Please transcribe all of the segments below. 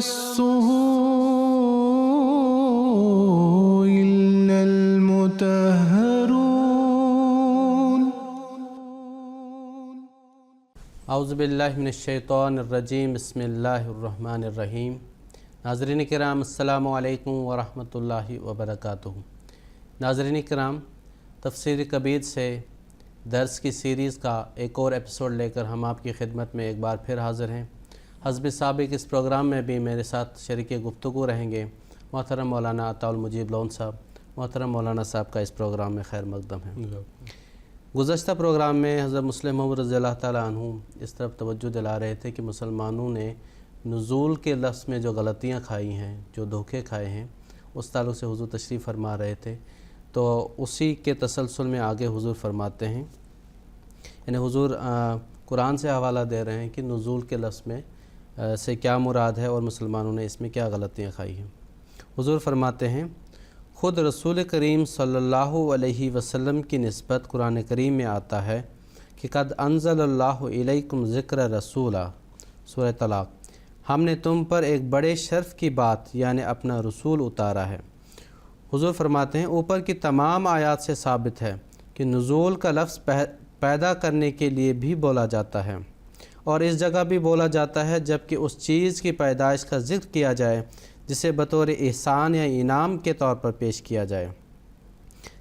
يمسه إلا المطهرون اعوذ باللہ من الشیطان الرجیم بسم اللہ الرحمن الرحیم۔ ناظرین کرام السلام علیکم ورحمۃ اللہ وبرکاتہ۔ ناظرین کرام، تفسیر کبیر سے درس کی سیریز کا ایک اور ایپیسوڈ لے کر ہم آپ کی خدمت میں ایک بار پھر حاضر ہیں۔ حسب سابق اس پروگرام میں بھی میرے ساتھ شریک گفتگو رہیں گے محترم مولانا عطا المجیب لون صاحب۔ محترم مولانا صاحب کا اس پروگرام میں خیر مقدم ہے۔ گزشتہ پروگرام میں حضرت مسلم محمود رضی اللہ تعالیٰ عنہ اس طرف توجہ دلا رہے تھے کہ مسلمانوں نے نزول کے لفظ میں جو غلطیاں کھائی ہیں، جو دھوکے کھائے ہیں، اس تعلق سے حضور تشریف فرما رہے تھے۔ تو اسی کے تسلسل میں آگے حضور فرماتے ہیں، یعنی حضور قرآن سے حوالہ دے رہے ہیں کہ نزول کے لفظ میں سے کیا مراد ہے اور مسلمانوں نے اس میں کیا غلطیاں کھائی ہیں۔ حضور فرماتے ہیں، خود رسول کریم صلی اللہ علیہ وسلم کی نسبت قرآن کریم میں آتا ہے کہ قد انزل اللہ علیکم ذکر رسولہ، سورہ طلاق، ہم نے تم پر ایک بڑے شرف کی بات یعنی اپنا رسول اتارا ہے۔ حضور فرماتے ہیں، اوپر کی تمام آیات سے ثابت ہے کہ نزول کا لفظ پیدا کرنے کے لیے بھی بولا جاتا ہے اور اس جگہ بھی بولا جاتا ہے جبکہ اس چیز کی پیدائش کا ذکر کیا جائے جسے بطور احسان یا انعام کے طور پر پیش کیا جائے۔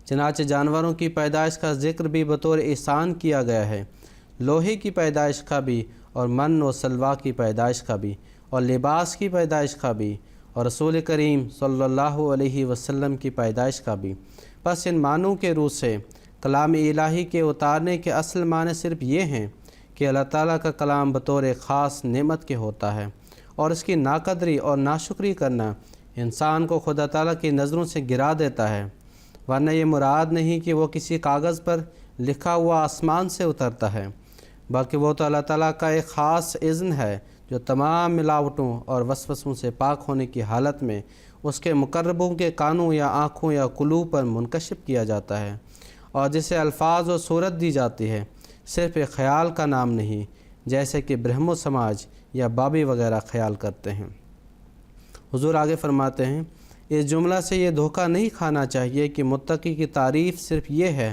چنانچہ جانوروں کی پیدائش کا ذکر بھی بطور احسان کیا گیا ہے، لوہے کی پیدائش کا بھی، اور من و سلوا کی پیدائش کا بھی، اور لباس کی پیدائش کا بھی، اور رسول کریم صلی اللہ علیہ وسلم کی پیدائش کا بھی۔ پس ان معنوں کے روح سے کلام الہی کے اتارنے کے اصل معنی صرف یہ ہیں کہ اللہ تعالیٰ کا کلام بطور خاص نعمت کے ہوتا ہے، اور اس کی ناقدری اور ناشکری کرنا انسان کو خدا تعالیٰ کی نظروں سے گرا دیتا ہے، ورنہ یہ مراد نہیں کہ وہ کسی کاغذ پر لکھا ہوا آسمان سے اترتا ہے، بلکہ وہ تو اللہ تعالیٰ کا ایک خاص اذن ہے جو تمام ملاوٹوں اور وسوسوں سے پاک ہونے کی حالت میں اس کے مقربوں کے کانوں یا آنکھوں یا قلوب پر منکشف کیا جاتا ہے، اور جسے الفاظ و صورت دی جاتی ہے صرف ایک خیال کا نام نہیں، جیسے کہ برہم و سماج یا بابی وغیرہ خیال کرتے ہیں۔ حضور آگے فرماتے ہیں، اس جملہ سے یہ دھوکہ نہیں کھانا چاہیے کہ متقی کی تعریف صرف یہ ہے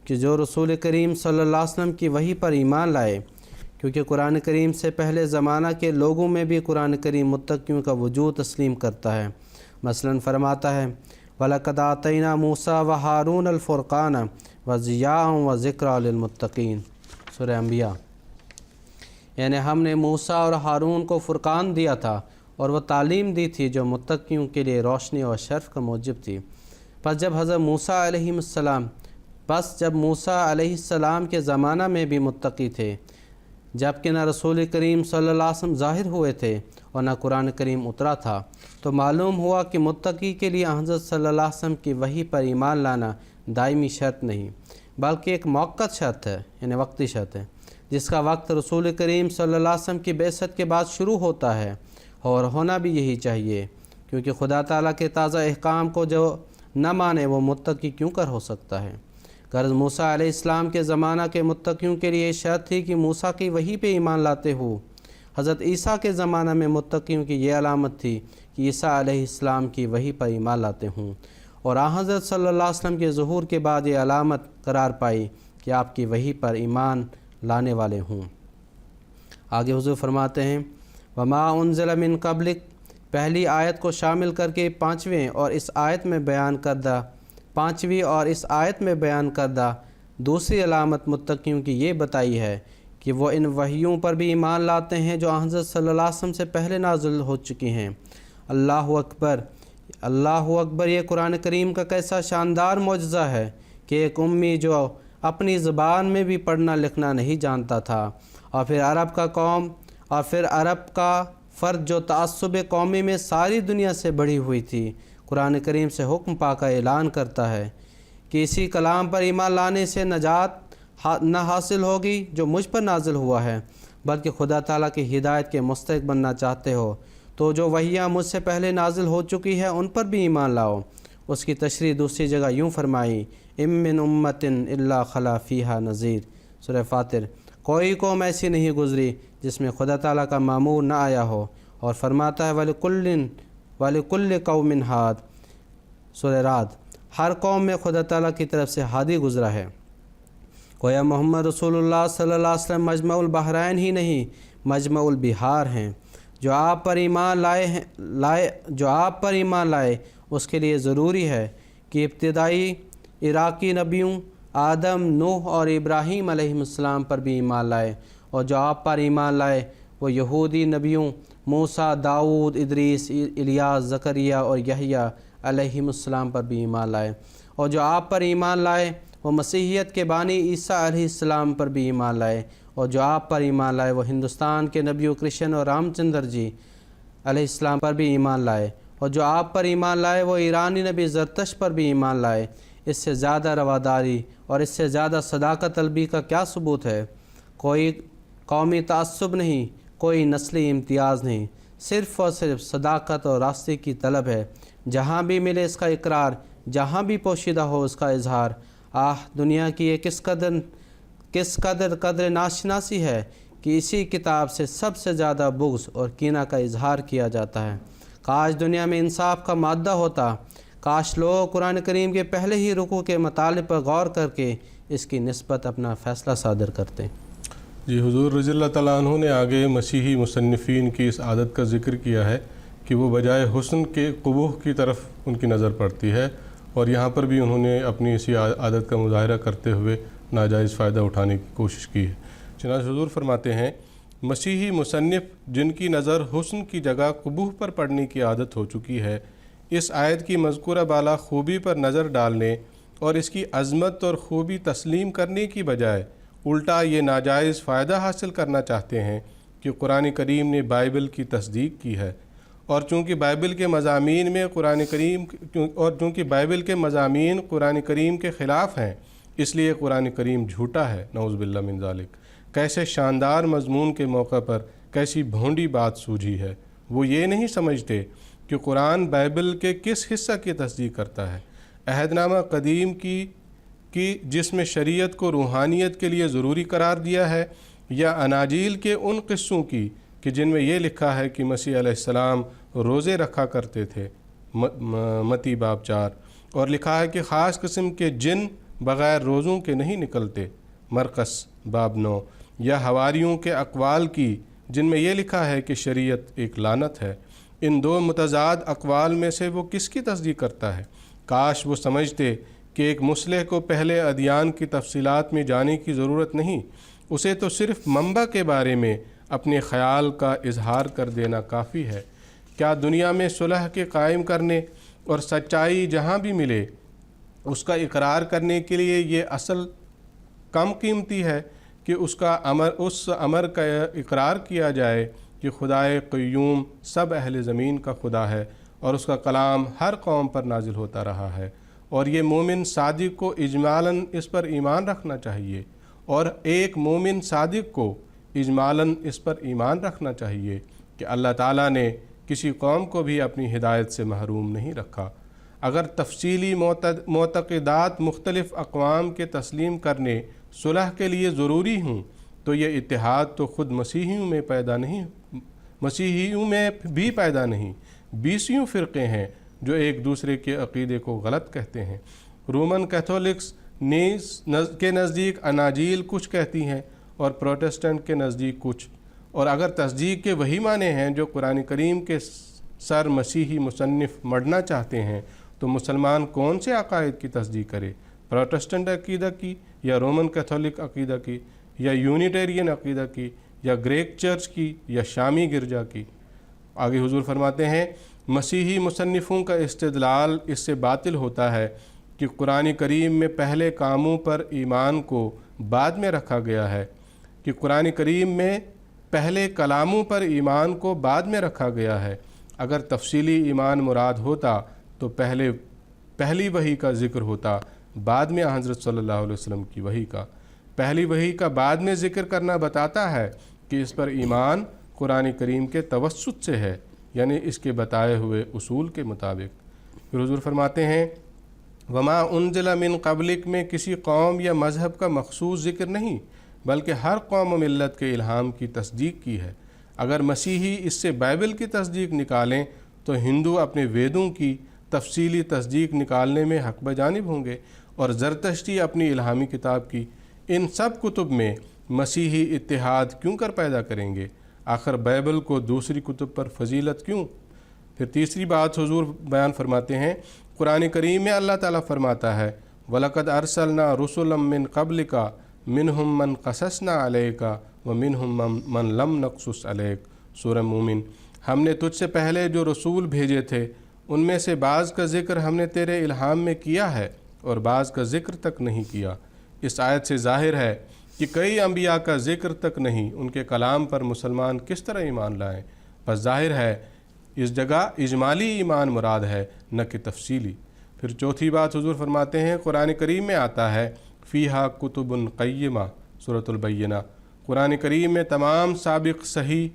کہ جو رسول کریم صلی اللہ علیہ وسلم کی وحی پر ایمان لائے، کیونکہ قرآن کریم سے پہلے زمانہ کے لوگوں میں بھی قرآن کریم متقیوں کا وجود تسلیم کرتا ہے۔ مثلا فرماتا ہے، وَلَقَدْ آتَيْنَا مُوسَىٰ وَهَارُونَ الْفُرْقَانَ وَضِيَاءً وَذِكْرًا لِلْمُتَّقِينَ، سورہ انبیاء۔ یعنی ہم نے موسیٰ اور ہارون کو فرقان دیا تھا اور وہ تعلیم دی تھی جو متقیوں کے لیے روشنی اور شرف کا موجب تھی۔ پس جب موسیٰ علیہ السلام کے زمانہ میں بھی متقی تھے، جبکہ نہ رسول کریم صلی اللہ علیہ وسلم ظاہر ہوئے تھے اور نہ قرآن کریم اترا تھا، تو معلوم ہوا کہ متقی کے لیے حضرت صلی اللہ علیہ وسلم کی وحی پر ایمان لانا دائمی شرط نہیں بلکہ ایک موقت شرط ہے، یعنی وقتی شرط ہے، جس کا وقت رسول کریم صلی اللہ علیہ وسلم کی بعثت کے بعد شروع ہوتا ہے، اور ہونا بھی یہی چاہیے، کیونکہ خدا تعالیٰ کے تازہ احکام کو جو نہ مانے وہ متقی کیوں کر ہو سکتا ہے۔ غرض موسیٰ علیہ السلام کے زمانہ کے متقیوں کے لیے یہ شرط تھی کہ موسیٰ کی وحی پہ ایمان لاتے ہو۔ حضرت عیسیٰ کے زمانہ میں متقیوں کی یہ علامت تھی کہ عیسیٰ علیہ السلام کی وحی پر ایمان لاتے ہوں، اور حضرت صلی اللہ علیہ وسلم کے ظہور کے بعد یہ علامت قرار پائی کہ آپ کی وحی پر ایمان لانے والے ہوں۔ آگے حضور فرماتے ہیں، وما انزل من قبلک، پہلی آیت کو شامل کر کے پانچویں اور اس آیت میں بیان کردہ دوسری علامت متقیوں کی یہ بتائی ہے کہ وہ ان وحیوں پر بھی ایمان لاتے ہیں جو حضرت صلی اللہ علیہ وسلم سے پہلے نازل ہو چکی ہیں۔ اللہ اکبر، اللہ اکبر، یہ قرآن کریم کا کیسا شاندار معجزہ ہے کہ ایک امی جو اپنی زبان میں بھی پڑھنا لکھنا نہیں جانتا تھا، اور پھر عرب کا فرد جو تعصب قومی میں ساری دنیا سے بڑھی ہوئی تھی، قرآن کریم سے حکم پا کا اعلان کرتا ہے کہ اسی کلام پر ایمان لانے سے نجات نہ حاصل ہوگی جو مجھ پر نازل ہوا ہے، بلکہ خدا تعالیٰ کی ہدایت کے مستحق بننا چاہتے ہو تو جو وحیاں مجھ سے پہلے نازل ہو چکی ہے ان پر بھی ایمان لاؤ۔ اس کی تشریح دوسری جگہ یوں فرمائی، ام من امت الا خلا فیہا نذیر، سورہ فاطر۔ کوئی قوم ایسی نہیں گزری جس میں خدا تعالیٰ کا مامور نہ آیا ہو اور فرماتا ہے وَلِكُلِّ قَوْمٍ ہاد، سورہ رعد، ہر قوم میں خدا تعالیٰ کی طرف سے ہادی گزرا ہے۔ گویا محمد رسول اللہ صلی اللہ علیہ وسلم مجمع البحرین ہی نہیں، مجمع البحار ہیں۔ جو آپ پر ایمان لائے اس کے لیے ضروری ہے کہ ابتدائی عراقی نبیوں آدم، نوح اور ابراہیم علیہ السلام پر بھی ایمان لائے، اور جو آپ پر ایمان لائے وہ یہودی نبیوں موسیٰ، داؤد، ادریس، الیاس، زکریا اور یحییٰ علیہ السلام پر بھی ایمان لائے، اور جو آپ پر ایمان لائے وہ مسیحیت کے بانی عیسیٰ علیہ السلام پر بھی ایمان لائے، اور جو آپ پر ایمان لائے وہ ہندوستان کے نبیوں کرشن اور رام چندر جی علیہ السلام پر بھی ایمان لائے، اور جو آپ پر ایمان لائے وہ ایرانی نبی زرتشت پر بھی ایمان لائے۔ اس سے زیادہ رواداری اور اس سے زیادہ صداقت طلبی کا کیا ثبوت ہے؟ کوئی قومی تعصب نہیں، کوئی نسلی امتیاز نہیں، صرف اور صرف صداقت اور راستے کی طلب ہے۔ جہاں بھی ملے اس کا اقرار، جہاں بھی پوشیدہ ہو اس کا اظہار۔ دنیا کی یہ کس قدر ناشناسی ہے کہ اسی کتاب سے سب سے زیادہ بغض اور کینہ کا اظہار کیا جاتا ہے۔ کاش دنیا میں انصاف کا مادہ ہوتا، کاش لوگ قرآن کریم کے پہلے ہی رکوع کے مطالب پر غور کر کے اس کی نسبت اپنا فیصلہ صادر کرتے۔ جی، حضور رضی اللہ تعالیٰ عنہ نے آگے مسیحی مصنفین کی اس عادت کا ذکر کیا ہے کہ وہ بجائے حسن کے قبوح کی طرف ان کی نظر پڑتی ہے، اور یہاں پر بھی انہوں نے اپنی اسی عادت کا مظاہرہ کرتے ہوئے ناجائز فائدہ اٹھانے کی کوشش کی ہے۔ چنانچہ حضور فرماتے ہیں، مسیحی مصنف جن کی نظر حسن کی جگہ قبوح پر پڑنے کی عادت ہو چکی ہے، اس آیت کی مذکورہ بالا خوبی پر نظر ڈالنے اور اس کی عظمت اور خوبی تسلیم کرنے کی بجائے الٹا یہ ناجائز فائدہ حاصل کرنا چاہتے ہیں کہ قرآن کریم نے بائبل کی تصدیق کی ہے، اور چونکہ بائبل کے مضامین قرآن کریم کے خلاف ہیں، اس لیے قرآن کریم جھوٹا ہے، نعوذ باللہ من ذالک۔ کیسے شاندار مضمون کے موقع پر کیسی بھونڈی بات سوجھی ہے۔ وہ یہ نہیں سمجھتے کہ قرآن بائبل کے کس حصہ کی تصدیق کرتا ہے، عہد نامہ قدیم کی جس میں شریعت کو روحانیت کے لیے ضروری قرار دیا ہے، یا اناجیل کے ان قصوں کی کہ جن میں یہ لکھا ہے کہ مسیح علیہ السلام روزے رکھا کرتے تھے، متی باب 4، اور لکھا ہے کہ خاص قسم کے جن بغیر روزوں کے نہیں نکلتے، مرقس باب 9، یا حواریوں کے اقوال کی جن میں یہ لکھا ہے کہ شریعت ایک لعنت ہے۔ ان دو متضاد اقوال میں سے وہ کس کی تصدیق کرتا ہے؟ کاش وہ سمجھتے کہ ایک مصلح کو پہلے ادیان کی تفصیلات میں جانے کی ضرورت نہیں، اسے تو صرف منبع کے بارے میں اپنے خیال کا اظہار کر دینا کافی ہے۔ کیا دنیا میں صلح کے قائم کرنے اور سچائی جہاں بھی ملے اس کا اقرار کرنے کے لیے یہ اصل کم قیمتی ہے کہ اس امر کا اقرار کیا جائے کہ خدائے قیوم سب اہل زمین کا خدا ہے، اور اس کا کلام ہر قوم پر نازل ہوتا رہا ہے، اور یہ مومن صادق کو اجمالاً اس پر ایمان رکھنا چاہیے، اور ایک مومن صادق کو اجمالاً اس پر ایمان رکھنا چاہیے کہ اللہ تعالیٰ نے کسی قوم کو بھی اپنی ہدایت سے محروم نہیں رکھا۔ اگر تفصیلی معتقدات مختلف اقوام کے تسلیم کرنے صلح کے لیے ضروری ہوں تو یہ اتحاد تو خود مسیحیوں میں بھی پیدا نہیں، 20 فرقے ہیں جو ایک دوسرے کے عقیدے کو غلط کہتے ہیں۔ رومن کیتھولکس کے نزدیک اناجیل کچھ کہتی ہیں اور پروٹسٹنٹ کے نزدیک کچھ، اور اگر تصدیق کے وہی معنی ہیں جو قرآن کریم کے سر مسیحی مصنف مڑنا چاہتے ہیں، تو مسلمان کون سے عقائد کی تصدیق کرے؟ پروٹسٹنٹ عقیدہ کی، یا رومن کیتھولک عقیدہ کی، یا یونیٹیرین عقیدہ کی، یا گریک چرچ کی، یا شامی گرجا کی؟ آگے حضور فرماتے ہیں، مسیحی مصنفوں کا استدلال اس سے باطل ہوتا ہے کہ قرآن کریم میں پہلے کاموں پر ایمان کو بعد میں رکھا گیا ہے، کہ قرآن کریم میں پہلے کلاموں پر ایمان کو بعد میں رکھا گیا ہے۔ اگر تفصیلی ایمان مراد ہوتا تو پہلی وحی کا ذکر ہوتا، بعد میں حضرت صلی اللہ علیہ وسلم کی وحی کا۔ پہلی وحی کا بعد میں ذکر کرنا بتاتا ہے کہ اس پر ایمان قرآن کریم کے توسط سے ہے، یعنی اس کے بتائے ہوئے اصول کے مطابق۔ پھر حضور فرماتے ہیں، وما انزل من قبلک میں کسی قوم یا مذہب کا مخصوص ذکر نہیں، بلکہ ہر قوم و ملت کے الہام کی تصدیق کی ہے۔ اگر مسیحی اس سے بائبل کی تصدیق نکالیں تو ہندو اپنے ویدوں کی تفصیلی تصدیق نکالنے میں حق بجانب ہوں گے، اور زرتشتی اپنی الہامی کتاب کی۔ ان سب کتب میں مسیحی اتحاد کیوں کر پیدا کریں گے؟ آخر بائبل کو دوسری کتب پر فضیلت کیوں؟ پھر تیسری بات حضور بیان فرماتے ہیں، قرآن کریم میں اللہ تعالیٰ فرماتا ہے وَلَقَدْ أَرْسَلْنَا رُسُلًا مِّن قَبْلِكَ مِنْهُمْ مَنْ قَصَصْنَا عَلَيْكَ وَمِنْهُمْ مَنْ لَمْ نَقْصُصْ عَلَيْكَ۔ سورہ مومن۔ ہم نے تجھ سے پہلے جو رسول بھیجے تھے ان میں سے بعض کا ذکر ہم نے تیرے الہام میں کیا ہے اور بعض کا ذکر تک نہیں کیا۔ اس آیت سے ظاہر ہے کہ کئی انبیاء کا ذکر تک نہیں، ان کے کلام پر مسلمان کس طرح ایمان لائیں؟ بس ظاہر ہے اس جگہ اجمالی ایمان مراد ہے، نہ کہ تفصیلی۔ پھر چوتھی بات حضور فرماتے ہیں قرآن کریم میں آتا ہے فیہا کتب قیمہ، سورۃ البینہ۔ قرآن کریم میں تمام سابق صحیح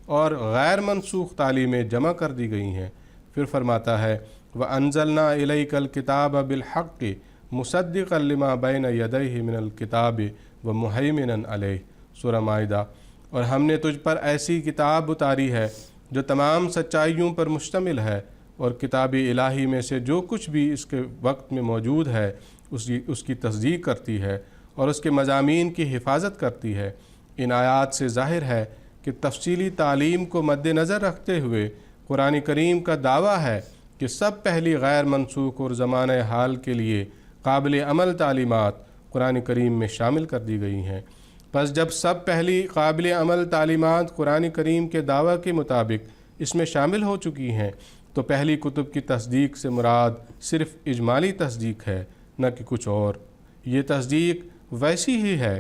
اور غیر منسوخ تعلیمیں جمع کر دی گئی ہیں۔ پھر فرماتا ہے وَأَنزَلْنَا إِلَيْكَ الْكِتَابَ بِالْحَقِّ مُصَدِّقًا لِمَا بَيْنَ يَدَيْهِ مِنَ الْكِتَابِ وَمُهَيْمِنًا عَلَيْهِ۔ سورہ مائدہ۔ اور ہم نے تجھ پر ایسی کتاب اتاری ہے جو تمام سچائیوں پر مشتمل ہے، اور کتاب الہی میں سے جو کچھ بھی اس کے وقت میں موجود ہے اس کی تصدیق کرتی ہے اور اس کے مضامین کی حفاظت کرتی ہے۔ ان آیات سے ظاہر ہے کہ تفصیلی تعلیم کو مد نظر رکھتے ہوئے قرآن کریم کا دعویٰ ہے کہ سب پہلی غیر منسوخ اور زمانہ حال کے لیے قابل عمل تعلیمات قرآن کریم میں شامل کر دی گئی ہیں۔ پس جب سب پہلی قابل عمل تعلیمات قرآن کریم کے دعویٰ کے مطابق اس میں شامل ہو چکی ہیں تو پہلی کتب کی تصدیق سے مراد صرف اجمالی تصدیق ہے، نہ کہ کچھ اور۔ یہ تصدیق ویسی ہی ہے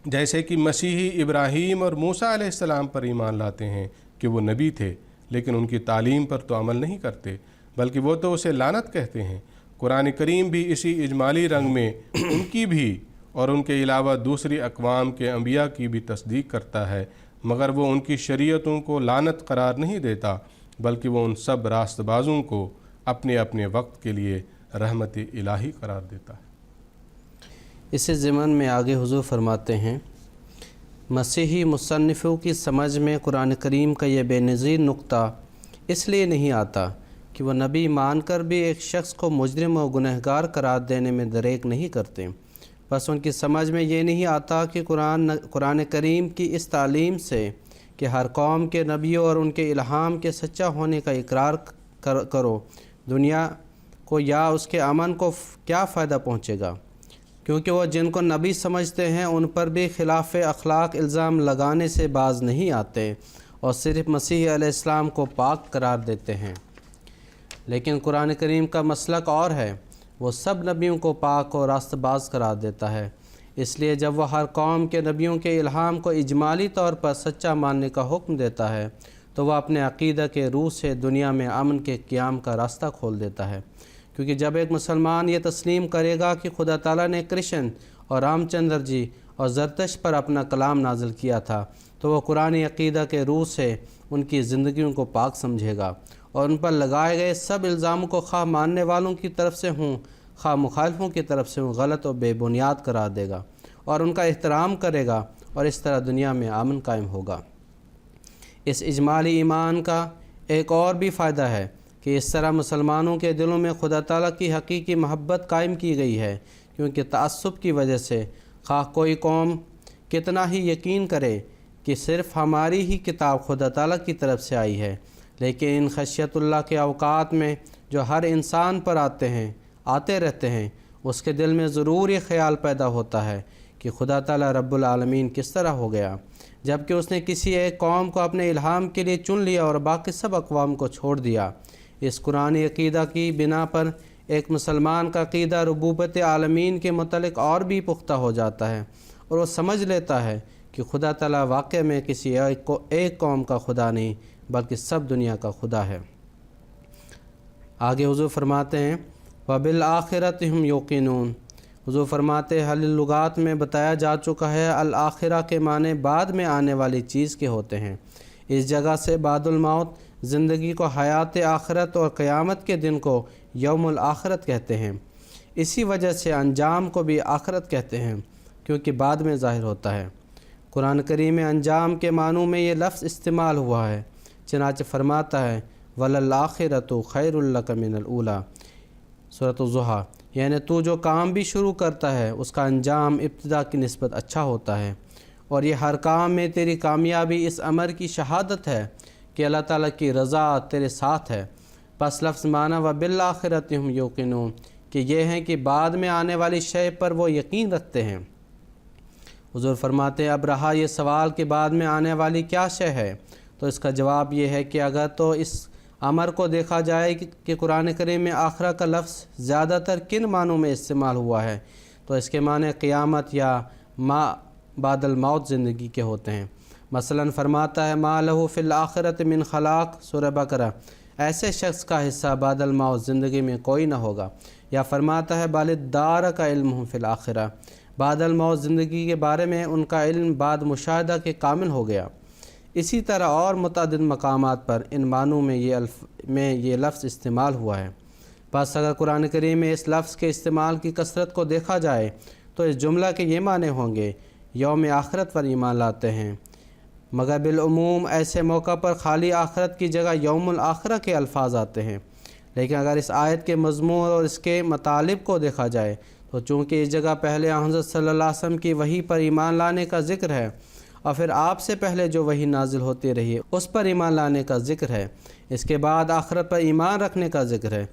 جیسے کہ مسیحی ابراہیم اور موسیٰ علیہ السلام پر ایمان لاتے ہیں کہ وہ نبی تھے، لیکن ان کی تعلیم پر تو عمل نہیں کرتے، بلکہ وہ تو اسے لعنت کہتے ہیں۔ قرآن کریم بھی اسی اجمالی رنگ میں ان کی بھی اور ان کے علاوہ دوسری اقوام کے انبیاء کی بھی تصدیق کرتا ہے، مگر وہ ان کی شریعتوں کو لعنت قرار نہیں دیتا، بلکہ وہ ان سب راست بازوں کو اپنے اپنے وقت کے لیے رحمت الہی قرار دیتا ہے۔ اس ضمن میں آگے حضور فرماتے ہیں مسیحی مصنفوں کی سمجھ میں قرآن کریم کا یہ بے نظیر نقطہ اس لیے نہیں آتا کہ وہ نبی مان کر بھی ایک شخص کو مجرم و گنہگار قرار دینے میں دریغ نہیں کرتے، بس ان کی سمجھ میں یہ نہیں آتا کہ قرآن کریم کی اس تعلیم سے کہ ہر قوم کے نبیوں اور ان کے الہام کے سچا ہونے کا اقرار کرو، دنیا کو یا اس کے امن کو کیا فائدہ پہنچے گا، کیونکہ وہ جن کو نبی سمجھتے ہیں ان پر بھی خلاف اخلاق الزام لگانے سے باز نہیں آتے اور صرف مسیح علیہ السلام کو پاک قرار دیتے ہیں۔ لیکن قرآن کریم کا مسلک اور ہے، وہ سب نبیوں کو پاک اور راست باز قرار دیتا ہے۔ اس لیے جب وہ ہر قوم کے نبیوں کے الہام کو اجمالی طور پر سچا ماننے کا حکم دیتا ہے تو وہ اپنے عقیدہ کے روح سے دنیا میں امن کے قیام کا راستہ کھول دیتا ہے، کیونکہ جب ایک مسلمان یہ تسلیم کرے گا کہ خدا تعالیٰ نے کرشن اور رام چندر جی اور زرتشت پر اپنا کلام نازل کیا تھا تو وہ قرآن عقیدہ کے روح سے ان کی زندگیوں کو پاک سمجھے گا اور ان پر لگائے گئے سب الزاموں کو خواہ ماننے والوں کی طرف سے ہوں خواہ مخالفوں کی طرف سے ہوں غلط اور بے بنیاد قرار دے گا اور ان کا احترام کرے گا، اور اس طرح دنیا میں امن قائم ہوگا۔ اس اجمالی ایمان کا ایک اور بھی فائدہ ہے کہ اس طرح مسلمانوں کے دلوں میں خدا تعالیٰ کی حقیقی محبت قائم کی گئی ہے، کیونکہ تعصب کی وجہ سے خواہ کوئی قوم کتنا ہی یقین کرے کہ صرف ہماری ہی کتاب خدا تعالیٰ کی طرف سے آئی ہے، لیکن ان خشیت اللہ کے اوقات میں جو ہر انسان پر آتے رہتے ہیں، اس کے دل میں ضرور یہ خیال پیدا ہوتا ہے کہ خدا تعالیٰ رب العالمین کس طرح ہو گیا، جبکہ اس نے کسی ایک قوم کو اپنے الہام کے لیے چن لیا اور باقی سب اقوام کو چھوڑ دیا۔ اس قرآن عقیدہ کی بنا پر ایک مسلمان کا عقیدہ ربوبیت عالمین کے متعلق اور بھی پختہ ہو جاتا ہے، اور وہ سمجھ لیتا ہے کہ خدا تعالیٰ واقع میں کسی ایک قوم کا خدا نہیں بلکہ سب دنیا کا خدا ہے۔ آگے حضور فرماتے ہیں وَبِالْآخِرَةِ هُمْ يُوقِنُونَ۔ حضور فرماتے ہیں حل لغات میں بتایا جا چکا ہے الآخرہ کے معنی بعد میں آنے والی چیز کے ہوتے ہیں۔ اس جگہ سے بعد الموت زندگی کو حیات آخرت اور قیامت کے دن کو یوم الآخرت کہتے ہیں۔ اسی وجہ سے انجام کو بھی آخرت کہتے ہیں، کیونکہ بعد میں ظاہر ہوتا ہے۔ قرآن کریم میں انجام کے معنوں میں یہ لفظ استعمال ہوا ہے، چنانچہ فرماتا ہے وَلَلْآخِرَةُ خَيْرٌ لَكَ مِنَ الْأُولَىٰ، سورۃ الضحیٰ، یعنی تو جو کام بھی شروع کرتا ہے اس کا انجام ابتدا کی نسبت اچھا ہوتا ہے، اور یہ ہر کام میں تیری کامیابی اس امر کی شہادت ہے کہ اللہ تعالیٰ کی رضا تیرے ساتھ ہے۔ پس لفظ معنی وَبِالْآخِرَةِ هُمْ يُوقِنُونَ کہ یہ ہیں کہ بعد میں آنے والی شے پر وہ یقین رکھتے ہیں۔ حضور فرماتے ہیں اب رہا یہ سوال کہ بعد میں آنے والی کیا شے ہے، تو اس کا جواب یہ ہے کہ اگر تو اس امر کو دیکھا جائے کہ قرآن کریم میں آخرہ کا لفظ زیادہ تر کن معنوں میں استعمال ہوا ہے، تو اس کے معنی قیامت یا ما بعد الموت زندگی کے ہوتے ہیں۔ مثلا فرماتا ہے ما لہو فی الآخرۃ من خلاق، سورہ بقرہ، ایسے شخص کا حصہ بعد الموت زندگی میں کوئی نہ ہوگا۔ یا فرماتا ہے بل الدار کا علم فی الآخرہ، بعد الموت زندگی کے بارے میں ان کا علم بعد مشاہدہ کے کامل ہو گیا۔ اسی طرح اور متعدد مقامات پر ان معنوں میں یہ لفظ استعمال ہوا ہے۔ بس اگر قرآن کریم میں اس لفظ کے استعمال کی کثرت کو دیکھا جائے تو اس جملہ کے یہ معنی ہوں گے یوم آخرت پر ایمان لاتے ہیں، مگر بالعموم ایسے موقع پر خالی آخرت کی جگہ یوم الآخرہ کے الفاظ آتے ہیں۔ لیکن اگر اس آیت کے مضمون اور اس کے مطالب کو دیکھا جائے تو چونکہ اس جگہ پہلے حضرت صلی اللہ علیہ وسلم کی وحی پر ایمان لانے کا ذکر ہے اور پھر آپ سے پہلے جو وحی نازل ہوتی رہی اس پر ایمان لانے کا ذکر ہے، اس کے بعد آخرت پر ایمان رکھنے کا ذکر ہے،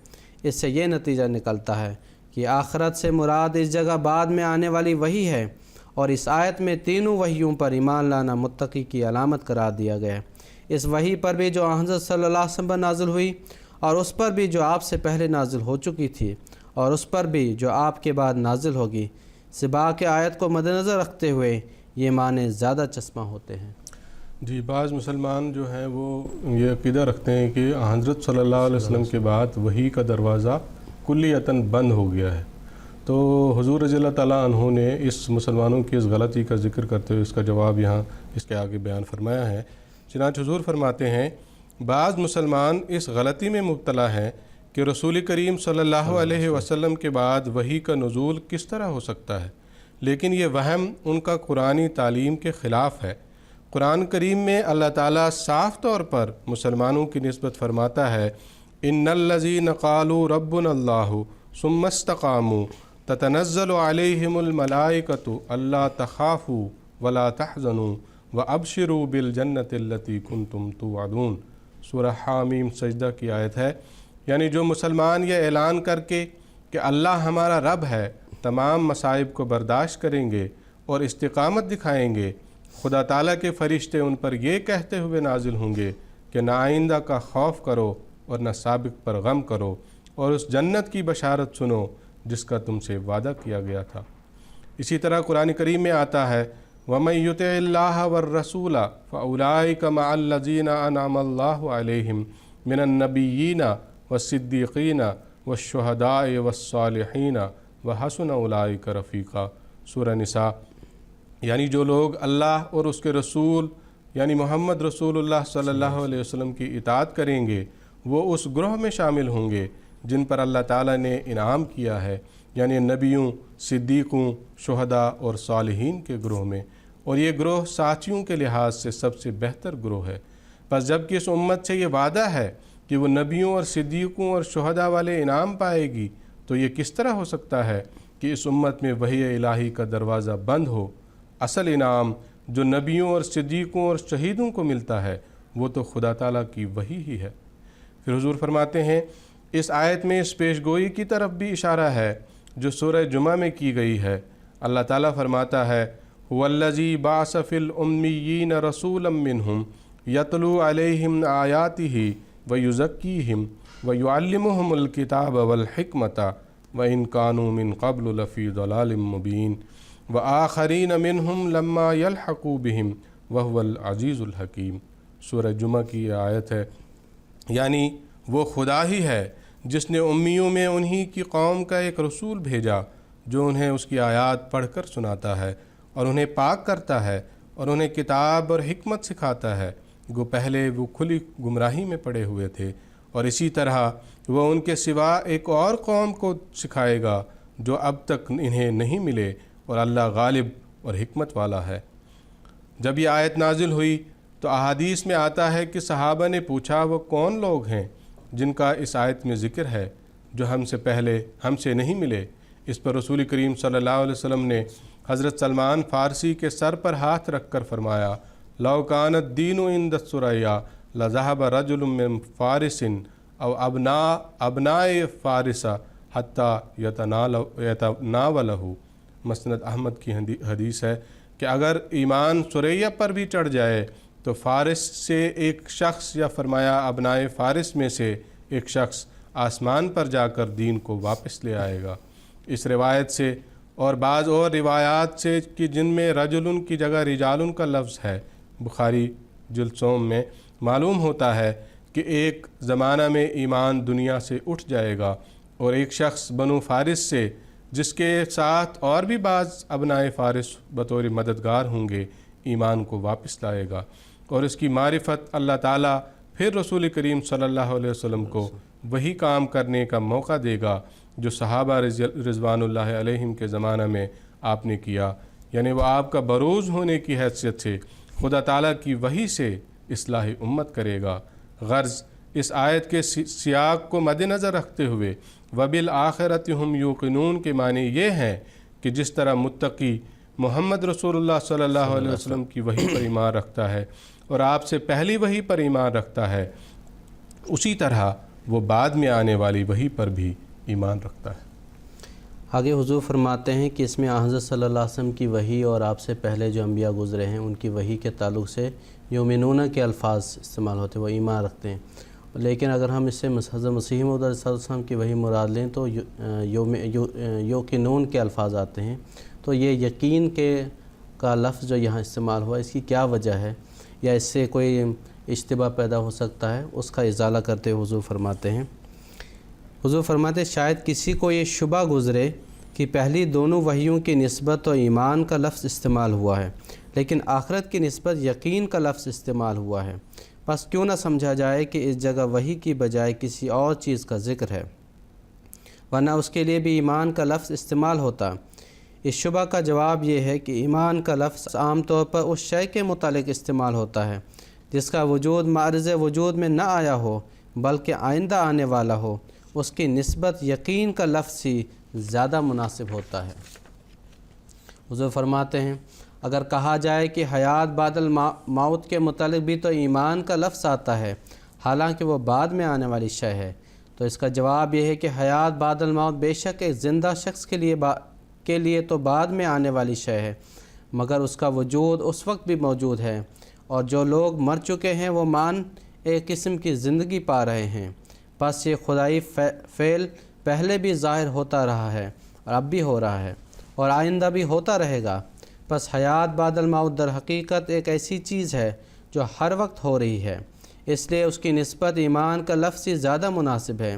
اس سے یہ نتیجہ نکلتا ہے کہ آخرت سے مراد اس جگہ بعد میں آنے والی وحی ہے، اور اس آیت میں تینوں وحیوں پر ایمان لانا متقی کی علامت قرار دیا گیا ہے۔ اس وحی پر بھی جو حضرت صلی اللہ علیہ وسلم پر نازل ہوئی، اور اس پر بھی جو آپ سے پہلے نازل ہو چکی تھی، اور اس پر بھی جو آپ کے بعد نازل ہوگی، سباق آیت کو مد نظر رکھتے ہوئے یہ معنی زیادہ چشمہ ہوتے ہیں۔ جی، بعض مسلمان جو ہیں وہ یہ عقیدہ رکھتے ہیں کہ حضرت صلی اللہ علیہ وسلم کے بعد وحی کا دروازہ کلیتاً بند ہو گیا ہے۔ تو حضور رضی اللہ تعالیٰ عنہ نے اس مسلمانوں کی اس غلطی کا ذکر کرتے ہوئے اس کا جواب یہاں اس کے آگے بیان فرمایا ہے۔ چنانچہ حضور فرماتے ہیں بعض مسلمان اس غلطی میں مبتلا ہیں کہ رسول کریم صلی اللہ علیہ وسلم کے بعد وحی کا نزول کس طرح ہو سکتا ہے، لیکن یہ وہم ان کا قرآنی تعلیم کے خلاف ہے۔ قرآن کریم میں اللہ تعالیٰ صاف طور پر مسلمانوں کی نسبت فرماتا ہے ان الذین قالوا ربنا اللہ ثم استقاموا تتنزل علیہم الملائکۃ الا تخافوا ولا تحزنوا وابشروا بالجنۃ التی کنتم توعدون، سورہ حامیم سجدہ کی آیت ہے۔ یعنی جو مسلمان یہ اعلان کر کے کہ اللہ ہمارا رب ہے تمام مصائب کو برداشت کریں گے اور استقامت دکھائیں گے، خدا تعالیٰ کے فرشتے ان پر یہ کہتے ہوئے نازل ہوں گے کہ نہ آئندہ کا خوف کرو اور نہ سابق پر غم کرو، اور اس جنت کی بشارت سنو جس کا تم سے وعدہ کیا گیا تھا۔ اسی طرح قرآن کریم میں آتا ہے وَمَن يُطِعِ اللَّهَ وَالرَّسُولَ فَأُولَٰئِكَ مَعَ الَّذِينَ أَنْعَمَ اللَّهُ عَلَيْهِمْ مِنَ النَّبِيِّينَ وَالصِّدِّيقِينَ وَالشُّهَدَاءِ وَالصَّالِحِينَ وَحَسُنَ أُولَٰئِكَ رَفِيقًا، سورہ نساء۔ یعنی جو لوگ اللہ اور اس کے رسول یعنی محمد رسول اللہ صلی اللہ علیہ وسلم کی اطاعت کریں گے وہ اس گروہ میں شامل ہوں گے جن پر اللہ تعالیٰ نے انعام کیا ہے، یعنی نبیوں، صدیقوں، شہداء اور صالحین کے گروہ میں، اور یہ گروہ ساتھیوں کے لحاظ سے سب سے بہتر گروہ ہے۔ پس جب کہ اس امت سے یہ وعدہ ہے کہ وہ نبیوں اور صدیقوں اور شہداء والے انعام پائے گی، تو یہ کس طرح ہو سکتا ہے کہ اس امت میں وحی الہی کا دروازہ بند ہو؟ اصل انعام جو نبیوں اور صدیقوں اور شہیدوں کو ملتا ہے وہ تو خدا تعالیٰ کی وحی ہی ہے۔ پھر حضور فرماتے ہیں اس آیت میں اس پیش گوئی کی طرف بھی اشارہ ہے جو سورہ جمعہ میں کی گئی ہے۔ اللہ تعالیٰ فرماتا ہے هُوَ الَّذِي بَعَثَ فِي الْأُمِّيِّينَ رَسُولًا مِّنْهُمْ يَتْلُو عَلَيْهِمْ آيَاتِهِ وَيُزَكِّيهِمْ وَيُعَلِّمُهُمُ الْكِتَابَ وَالْحِكْمَةَ وَإِنْ كَانُوا مِنْ قَبْلُ لَفِي ضَلَالٍ مُّبِينٍ وَآخَرِينَ مِنْهُمْ لَمَّا يَلْحَقُوا بِهِمْ وَهُوَ الْعَزِيزُ الْحَكِيمُ، سورہ جمعہ کی یہ آیت ہے۔ یعنی وہ خدا ہی ہے جس نے امیوں میں انہی کی قوم کا ایک رسول بھیجا جو انہیں اس کی آیات پڑھ کر سناتا ہے اور انہیں پاک کرتا ہے اور انہیں کتاب اور حکمت سکھاتا ہے، گو پہلے وہ کھلی گمراہی میں پڑے ہوئے تھے، اور اسی طرح وہ ان کے سوا ایک اور قوم کو سکھائے گا جو اب تک انہیں نہیں ملے، اور اللہ غالب اور حکمت والا ہے۔ جب یہ آیت نازل ہوئی تو احادیث میں آتا ہے کہ صحابہ نے پوچھا وہ کون لوگ ہیں جن کا اس آیت میں ذکر ہے جو ہم سے پہلے ہم سے نہیں ملے؟ اس پر رسول کریم صلی اللہ علیہ وسلم نے حضرت سلمان فارسی کے سر پر ہاتھ رکھ کر فرمایا لو کان الدین عند الثریا لذهب رجل من فارس او ابناء فارس حتی یتناولہ۔ مسند احمد کی حدیث ہے کہ اگر ایمان ثریا پر بھی چڑھ جائے تو فارس سے ایک شخص یا فرمایا ابناء فارس میں سے ایک شخص آسمان پر جا کر دین کو واپس لے آئے گا۔ اس روایت سے اور بعض اور روایات سے کہ جن میں رجل کی جگہ رجال کا لفظ ہے بخاری جلد سوم میں معلوم ہوتا ہے کہ ایک زمانہ میں ایمان دنیا سے اٹھ جائے گا اور ایک شخص بنو فارس سے جس کے ساتھ اور بھی بعض ابنائے فارس بطور مددگار ہوں گے ایمان کو واپس لائے گا، اور اس کی معرفت اللہ تعالیٰ پھر رسول کریم صلی اللہ علیہ وسلم کو وہی کام کرنے کا موقع دے گا جو صحابہ رضوان اللہ علیہم کے زمانہ میں آپ نے کیا، یعنی وہ آپ کا بروز ہونے کی حیثیت سے خدا تعالیٰ کی وحی سے اصلاح امت کرے گا۔ غرض اس آیت کے سیاق کو مد نظر رکھتے ہوئے وبالآخرۃ ہم یوقنون کے معنی یہ ہیں کہ جس طرح متقی محمد رسول اللہ صلی اللہ علیہ وسلم کی وحی پر ایمان رکھتا ہے اور آپ سے پہلی وحی پر ایمان رکھتا ہے، اسی طرح وہ بعد میں آنے والی وحی پر بھی ایمان رکھتا ہے۔ آگے حضور فرماتے ہیں کہ اس میں حضرت صلی اللہ علیہ وسلم کی وحی اور آپ سے پہلے جو انبیاء گزرے ہیں ان کی وحی کے تعلق سے یومنون کے الفاظ استعمال ہوتے ہیں، وہ ایمان رکھتے ہیں، لیکن اگر ہم اس سے حضرت مسیح موعود علیہ السلام کی وحی مراد لیں تو یوقنون کے الفاظ آتے ہیں۔ تو یہ یقین کا لفظ جو یہاں استعمال ہوا اس کی کیا وجہ ہے یا اس سے کوئی اشتباہ پیدا ہو سکتا ہے، اس کا ازالہ کرتے ہوئے حضور فرماتے ہیں شاید کسی کو یہ شبہ گزرے کہ پہلی دونوں وحیوں کی نسبت تو ایمان کا لفظ استعمال ہوا ہے لیکن آخرت کی نسبت یقین کا لفظ استعمال ہوا ہے، بس کیوں نہ سمجھا جائے کہ اس جگہ وحی کی بجائے کسی اور چیز کا ذکر ہے، ورنہ اس کے لیے بھی ایمان کا لفظ استعمال ہوتا۔ اس شبہ کا جواب یہ ہے کہ ایمان کا لفظ عام طور پر اس شے کے متعلق استعمال ہوتا ہے جس کا وجود معرض وجود میں نہ آیا ہو بلکہ آئندہ آنے والا ہو، اس کی نسبت یقین کا لفظ ہی زیادہ مناسب ہوتا ہے۔ حضور فرماتے ہیں اگر کہا جائے کہ حیات بعد الموت کے متعلق بھی تو ایمان کا لفظ آتا ہے حالانکہ وہ بعد میں آنے والی شے ہے، تو اس کا جواب یہ ہے کہ حیات بعد الموت بے شک ایک زندہ شخص کے لیے تو بعد میں آنے والی شے ہے، مگر اس کا وجود اس وقت بھی موجود ہے، اور جو لوگ مر چکے ہیں وہ ایک قسم کی زندگی پا رہے ہیں، بس یہ خدائی فعل پہلے بھی ظاہر ہوتا رہا ہے اور اب بھی ہو رہا ہے اور آئندہ بھی ہوتا رہے گا۔ بس حیات بعد الموت در حقیقت ایک ایسی چیز ہے جو ہر وقت ہو رہی ہے، اس لیے اس کی نسبت ایمان کا لفظ ہی زیادہ مناسب ہے،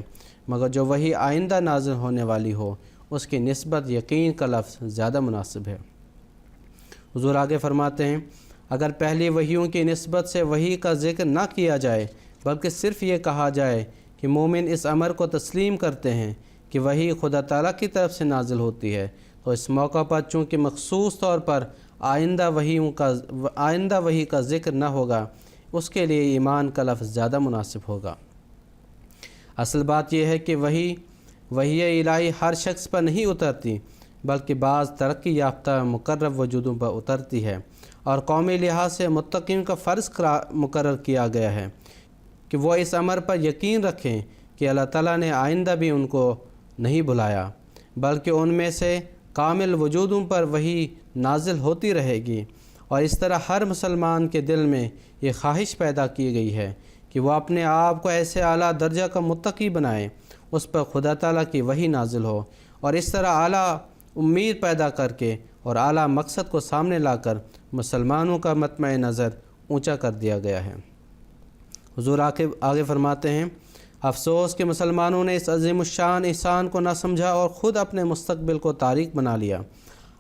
مگر جو وہی آئندہ نازل ہونے والی ہو اس کی نسبت یقین کا لفظ زیادہ مناسب ہے۔ حضور آگے فرماتے ہیں اگر پہلی وحیوں کی نسبت سے وحی کا ذکر نہ کیا جائے بلکہ صرف یہ کہا جائے کہ مومن اس امر کو تسلیم کرتے ہیں کہ وحی خدا تعالیٰ کی طرف سے نازل ہوتی ہے، تو اس موقع پر چونکہ مخصوص طور پر آئندہ وحی کا ذکر نہ ہوگا، اس کے لیے ایمان کا لفظ زیادہ مناسب ہوگا۔ اصل بات یہ ہے کہ وحی الہی ہر شخص پر نہیں اترتی بلکہ بعض ترقی یافتہ مقرب وجودوں پر اترتی ہے، اور قومی لحاظ سے متقین کا فرض مقرر کیا گیا ہے کہ وہ اس امر پر یقین رکھیں کہ اللہ تعالیٰ نے آئندہ بھی ان کو نہیں بلایا بلکہ ان میں سے کامل وجودوں پر وحی نازل ہوتی رہے گی، اور اس طرح ہر مسلمان کے دل میں یہ خواہش پیدا کی گئی ہے کہ وہ اپنے آپ کو ایسے اعلیٰ درجہ کا متقی بنائے اس پر خدا تعالیٰ کی وحی نازل ہو، اور اس طرح اعلیٰ امید پیدا کر کے اور اعلیٰ مقصد کو سامنے لا کر مسلمانوں کا مطمع نظر اونچا کر دیا گیا ہے۔ حضور آگے فرماتے ہیں افسوس کہ مسلمانوں نے اس عظیم الشان احسان کو نہ سمجھا اور خود اپنے مستقبل کو تاریک بنا لیا۔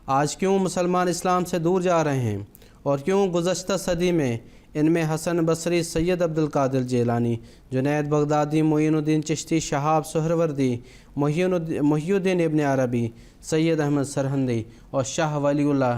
آج کیوں مسلمان اسلام سے دور جا رہے ہیں، اور کیوں گزشتہ صدی میں ان میں حسن بصری، سید عبد القادر جیلانی، جنید بغدادی، معین الدین چشتی، شہاب سہروردی، محی الدین ابن عربی، سید احمد سرہندی اور شاہ ولی اللہ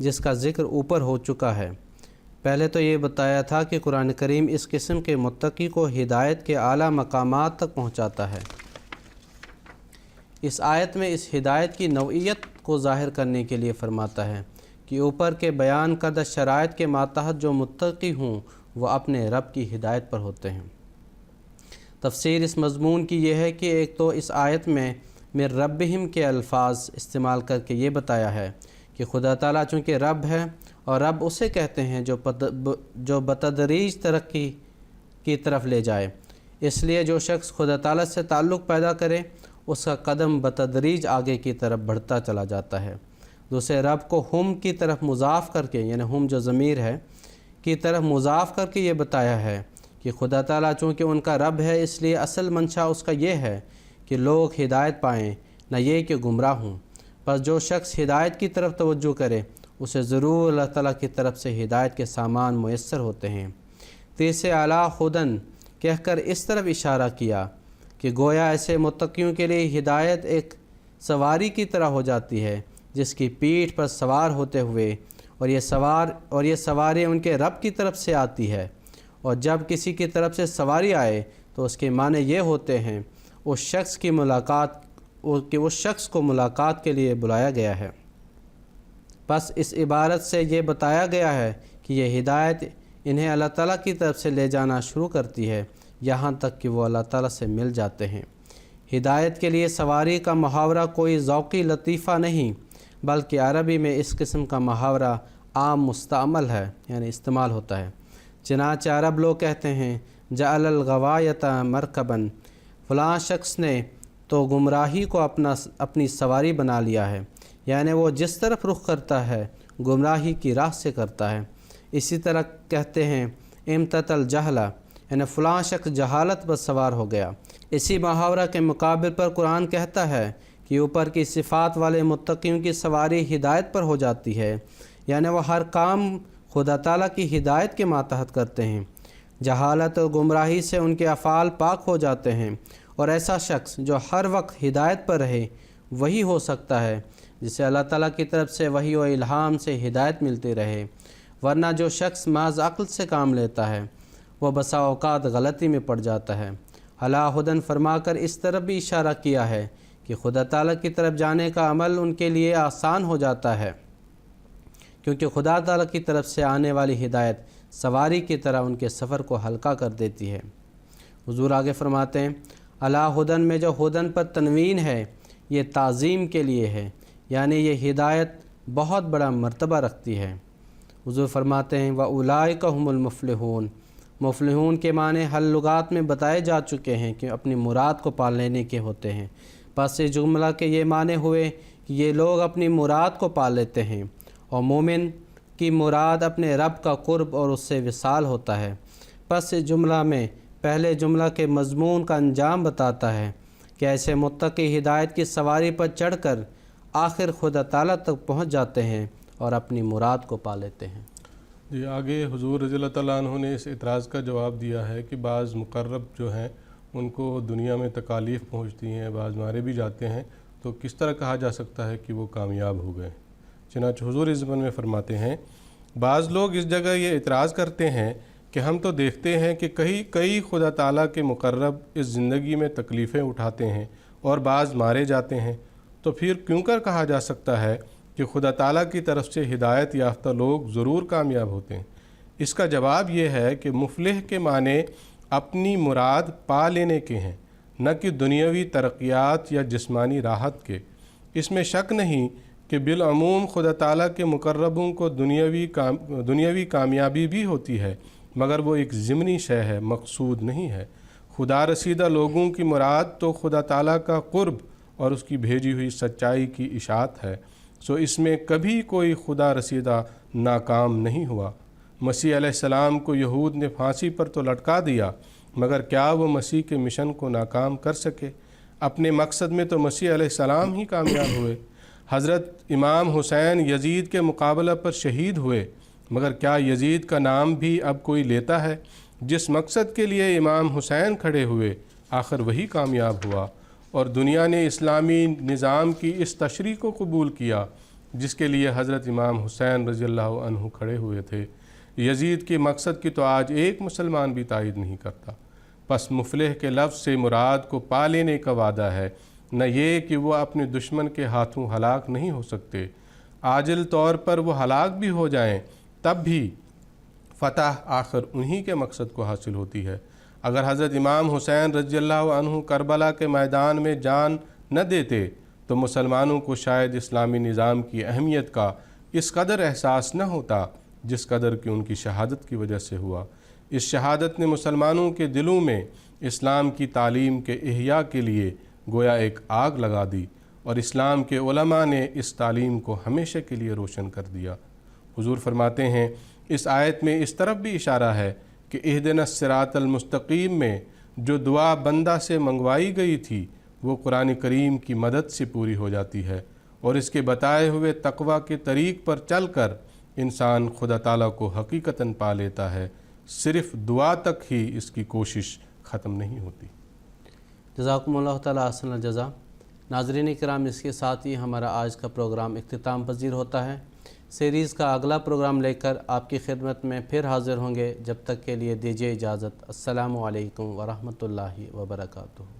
جس کا ذکر اوپر ہو چکا ہے۔ پہلے تو یہ بتایا تھا کہ قرآن کریم اس قسم کے متقی کو ہدایت کے اعلیٰ مقامات تک پہنچاتا ہے۔ اس آیت میں اس ہدایت کی نوعیت کو ظاہر کرنے کے لیے فرماتا ہے کہ اوپر کے بیان کردہ شرائط کے ماتحت جو متقی ہوں وہ اپنے رب کی ہدایت پر ہوتے ہیں۔ تفسیر اس مضمون کی یہ ہے کہ ایک تو اس آیت میں من ربہم کے الفاظ استعمال کر کے یہ بتایا ہے کہ خدا تعالیٰ چونکہ رب ہے اور رب اسے کہتے ہیں جو بتدریج ترقی کی طرف لے جائے، اس لیے جو شخص خدا تعالیٰ سے تعلق پیدا کرے اس کا قدم بتدریج آگے کی طرف بڑھتا چلا جاتا ہے۔ دوسرے رب کو ہم کی طرف مضاف کر کے، یعنی ہم جو ضمیر ہے کی طرف مضاف کر کے یہ بتایا ہے کہ خدا تعالیٰ چونکہ ان کا رب ہے اس لیے اصل منشا اس کا یہ ہے کہ لوگ ہدایت پائیں، نہ یہ کہ گمراہ ہوں۔ پس جو شخص ہدایت کی طرف توجہ کرے اسے ضرور اللہ تعالیٰ کی طرف سے ہدایت کے سامان میسر ہوتے ہیں۔ تیسرے اعلیٰ خدن کہہ کر اس طرف اشارہ کیا کہ گویا ایسے متقیوں کے لیے ہدایت ایک سواری کی طرح ہو جاتی ہے جس کی پیٹھ پر سوار ہوتے ہوئے اور یہ سواری ان کے رب کی طرف سے آتی ہے، اور جب کسی کی طرف سے سواری آئے تو اس کے معنی یہ ہوتے ہیں اس شخص کو ملاقات کے لیے بلایا گیا ہے۔ بس اس عبارت سے یہ بتایا گیا ہے کہ یہ ہدایت انہیں اللہ تعالیٰ کی طرف سے لے جانا شروع کرتی ہے یہاں تک کہ وہ اللہ تعالیٰ سے مل جاتے ہیں۔ ہدایت کے لیے سواری کا محاورہ کوئی ذوقی لطیفہ نہیں، بلکہ عربی میں اس قسم کا محاورہ عام مستعمل ہے، یعنی استعمال ہوتا ہے۔ چنانچہ عرب لوگ کہتے ہیں جعل الغوایۃ مرکباً، فلاں شخص نے تو گمراہی کو اپنی سواری بنا لیا ہے، یعنی وہ جس طرف رخ کرتا ہے گمراہی کی راہ سے کرتا ہے۔ اسی طرح کہتے ہیں امتت الجہل، یعنی فلاں شخص جہالت پر سوار ہو گیا۔ اسی محاورہ کے مقابل پر قرآن کہتا ہے کہ اوپر کی صفات والے متقیوں کی سواری ہدایت پر ہو جاتی ہے، یعنی وہ ہر کام خدا تعالیٰ کی ہدایت کے ماتحت کرتے ہیں۔ جہالت اور گمراہی سے ان کے افعال پاک ہو جاتے ہیں، اور ایسا شخص جو ہر وقت ہدایت پر رہے وہی ہو سکتا ہے جسے اللہ تعالیٰ کی طرف سے وحی و الہام سے ہدایت ملتی رہے، ورنہ جو شخص محض عقل سے کام لیتا ہے وہ بسا اوقات غلطی میں پڑ جاتا ہے۔ علی ہدن فرما کر اس طرف بھی اشارہ کیا ہے کہ خدا تعالیٰ کی طرف جانے کا عمل ان کے لیے آسان ہو جاتا ہے، کیونکہ خدا تعالیٰ کی طرف سے آنے والی ہدایت سواری کی طرح ان کے سفر کو ہلکا کر دیتی ہے۔ حضور آگے فرماتے ہیں علی ہدن میں جو ہدن پر تنوین ہے یہ تعظیم کے لیے ہے، یعنی یہ ہدایت بہت بڑا مرتبہ رکھتی ہے۔ حضور فرماتے ہیں وَأُولَئِكَ هُمُ الْمُفْلِحُونَ، مفلحون کے معنی ہر لغات میں بتائے جا چکے ہیں کہ اپنی مراد کو پا لینے کے ہوتے ہیں۔ پس اس جملہ کے یہ معنی ہوئے کہ یہ لوگ اپنی مراد کو پا لیتے ہیں، اور مومن کی مراد اپنے رب کا قرب اور اس سے وصال ہوتا ہے۔ پس اس جملہ میں پہلے جملہ کے مضمون کا انجام بتاتا ہے کہ ایسے متقی ہدایت کی سواری پر چڑھ کر آخر خدا تعالیٰ تک پہنچ جاتے ہیں اور اپنی مراد کو پا لیتے ہیں۔ جی آگے حضور رضی اللہ تعالیٰ عنہ نے اس اعتراض کا جواب دیا ہے کہ بعض مقرب جو ہیں ان کو دنیا میں تکالیف پہنچتی ہیں، بعض مارے بھی جاتے ہیں، تو کس طرح کہا جا سکتا ہے کہ وہ کامیاب ہو گئے؟ چنانچہ حضور اس زمن میں فرماتے ہیں بعض لوگ اس جگہ یہ اعتراض کرتے ہیں کہ ہم تو دیکھتے ہیں کہ کئی خدا تعالیٰ کے مقرب اس زندگی میں تکلیفیں اٹھاتے ہیں اور بعض مارے جاتے ہیں، تو پھر کیوں کر کہا جا سکتا ہے کہ خدا تعالیٰ کی طرف سے ہدایت یافتہ لوگ ضرور کامیاب ہوتے ہیں؟ اس کا جواب یہ ہے کہ مفلح کے معنی اپنی مراد پا لینے کے ہیں، نہ کہ دنیاوی ترقیات یا جسمانی راحت کے۔ اس میں شک نہیں کہ بالعموم خدا تعالیٰ کے مقربوں کو دنیاوی کامیابی بھی ہوتی ہے، مگر وہ ایک ضمنی شے ہے، مقصود نہیں ہے۔ خدا رسیدہ لوگوں کی مراد تو خدا تعالیٰ کا قرب اور اس کی بھیجی ہوئی سچائی کی اشاعت ہے، سو اس میں کبھی کوئی خدا رسیدہ ناکام نہیں ہوا۔ مسیح علیہ السلام کو یہود نے پھانسی پر تو لٹکا دیا، مگر کیا وہ مسیح کے مشن کو ناکام کر سکے؟ اپنے مقصد میں تو مسیح علیہ السلام ہی کامیاب ہوئے۔ حضرت امام حسین یزید کے مقابلہ پر شہید ہوئے، مگر کیا یزید کا نام بھی اب کوئی لیتا ہے؟ جس مقصد کے لیے امام حسین کھڑے ہوئے آخر وہی کامیاب ہوا، اور دنیا نے اسلامی نظام کی اس تشریح کو قبول کیا جس کے لیے حضرت امام حسین رضی اللہ عنہ کھڑے ہوئے تھے، یزید کے مقصد کی تو آج ایک مسلمان بھی تائید نہیں کرتا۔ پس مفلح کے لفظ سے مراد کو پا لینے کا وعدہ ہے، نہ یہ کہ وہ اپنے دشمن کے ہاتھوں ہلاک نہیں ہو سکتے۔ عاجل طور پر وہ ہلاک بھی ہو جائیں تب بھی فتح آخر انہی کے مقصد کو حاصل ہوتی ہے۔ اگر حضرت امام حسین رضی اللہ عنہ کربلا کے میدان میں جان نہ دیتے تو مسلمانوں کو شاید اسلامی نظام کی اہمیت کا اس قدر احساس نہ ہوتا جس قدر کہ ان کی شہادت کی وجہ سے ہوا۔ اس شہادت نے مسلمانوں کے دلوں میں اسلام کی تعلیم کے احیاء کے لیے گویا ایک آگ لگا دی، اور اسلام کے علماء نے اس تعلیم کو ہمیشہ کے لیے روشن کر دیا۔ حضور فرماتے ہیں اس آیت میں اس طرف بھی اشارہ ہے کہ اہدنا الصراط المستقیم میں جو دعا بندہ سے منگوائی گئی تھی وہ قرآن کریم کی مدد سے پوری ہو جاتی ہے، اور اس کے بتائے ہوئے تقوی کے طریق پر چل کر انسان خدا تعالیٰ کو حقیقتاً پا لیتا ہے۔ صرف دعا تک ہی اس کی کوشش ختم نہیں ہوتی۔ جزاکم اللہ تعالیٰ احسن الجزا۔ ناظرین کرام، اس کے ساتھ ہی ہمارا آج کا پروگرام اختتام پذیر ہوتا ہے۔ سیریز کا اگلا پروگرام لے کر آپ کی خدمت میں پھر حاضر ہوں گے۔ جب تک کے لیے دیجیے اجازت۔ السلام علیکم ورحمۃ اللہ وبرکاتہ۔